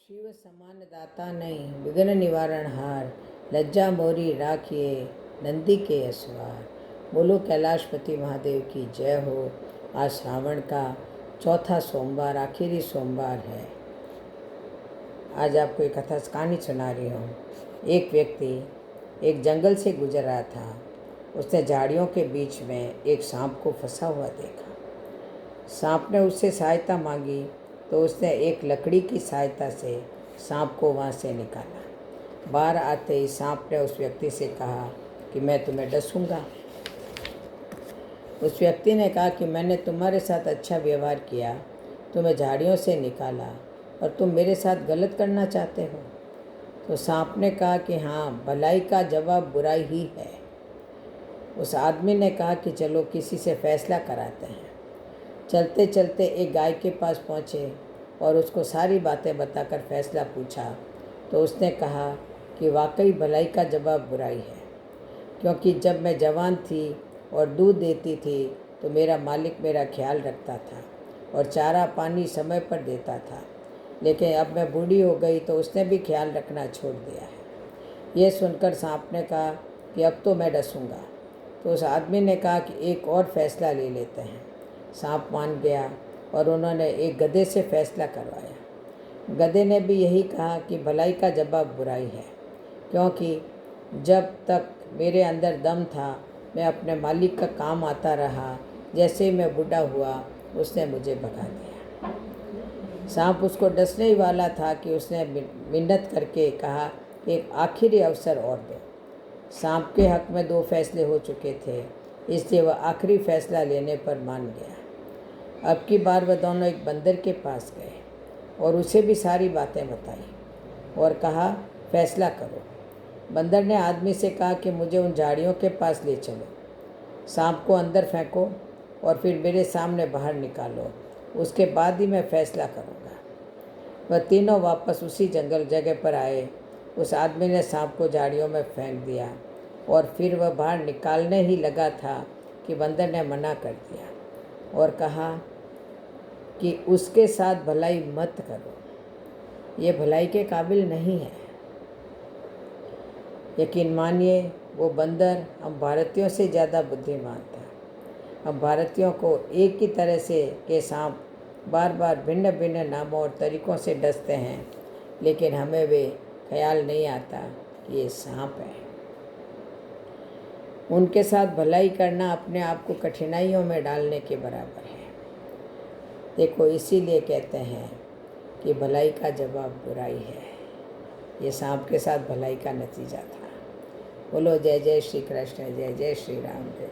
शिव समान दाता नहीं विघ्न निवारण हार, लज्जा मोरी राखिए नंदी के असवार। बोलो कैलाशपति महादेव की जय हो। आज श्रावण का चौथा सोमवार, आखिरी सोमवार है। आज आपको एक कथा कहानी सुना रही हूँ। एक व्यक्ति एक जंगल से गुजर रहा था। उसने झाड़ियों के बीच में एक सांप को फंसा हुआ देखा। सांप ने उससे सहायता मांगी तो उसने एक लकड़ी की सहायता से सांप को वहाँ से निकाला। बाहर आते ही सांप ने उस व्यक्ति से कहा कि मैं तुम्हें डसूंगा। उस व्यक्ति ने कहा कि मैंने तुम्हारे साथ अच्छा व्यवहार किया, तुम्हें झाड़ियों से निकाला और तुम मेरे साथ गलत करना चाहते हो। तो सांप ने कहा कि हाँ, भलाई का जवाब बुराई ही है। उस आदमी ने कहा कि चलो किसी से फैसला कराते हैं। चलते चलते एक गाय के पास पहुँचे और उसको सारी बातें बताकर फैसला पूछा तो उसने कहा कि वाकई भलाई का जवाब बुराई है, क्योंकि जब मैं जवान थी और दूध देती थी तो मेरा मालिक मेरा ख्याल रखता था और चारा पानी समय पर देता था, लेकिन अब मैं बूढ़ी हो गई तो उसने भी ख्याल रखना छोड़ दिया है। यह सुनकर सांप ने कहा कि अब तो मैं डसूंगा। तो उस आदमी ने कहा कि एक और फैसला ले लेते हैं। सांप मान गया और उन्होंने एक गधे से फैसला करवाया। गधे ने भी यही कहा कि भलाई का जवाब बुराई है, क्योंकि जब तक मेरे अंदर दम था मैं अपने मालिक का काम आता रहा। जैसे ही मैं बूढ़ा हुआ उसने मुझे भगा दिया। सांप उसको डसने ही वाला था कि उसने मिन्नत करके कहा कि एक आखिरी अवसर और दो। सांप के हक में 2 फैसले हो चुके थे, इसलिए वह आखिरी फैसला लेने पर मान गया। अब की बार वह दोनों एक बंदर के पास गए और उसे भी सारी बातें बताई और कहा फैसला करो। बंदर ने आदमी से कहा कि मुझे उन झाड़ियों के पास ले चलो, सांप को अंदर फेंको और फिर मेरे सामने बाहर निकालो, उसके बाद ही मैं फैसला करूँगा। वह तीनों वापस उसी जगह पर आए। उस आदमी ने सांप को झाड़ियों में फेंक दिया और फिर वह बाहर निकालने ही लगा था कि बंदर ने मना कर दिया और कहा कि उसके साथ भलाई मत करो, ये भलाई के काबिल नहीं है। यकीन मानिए वो बंदर हम भारतीयों से ज़्यादा बुद्धिमान था। हम भारतीयों को एक ही तरह से के सांप बार बार भिन्न भिन्न नामों और तरीक़ों से डसते हैं, लेकिन हमें वे ख्याल नहीं आता कि ये सांप है। उनके साथ भलाई करना अपने आप को कठिनाइयों में डालने के बराबर है। देखो, इसीलिए कहते हैं कि भलाई का जवाब बुराई है। ये सांप के साथ भलाई का नतीजा था। बोलो जय जय श्री कृष्ण, जय जय श्री राम। जय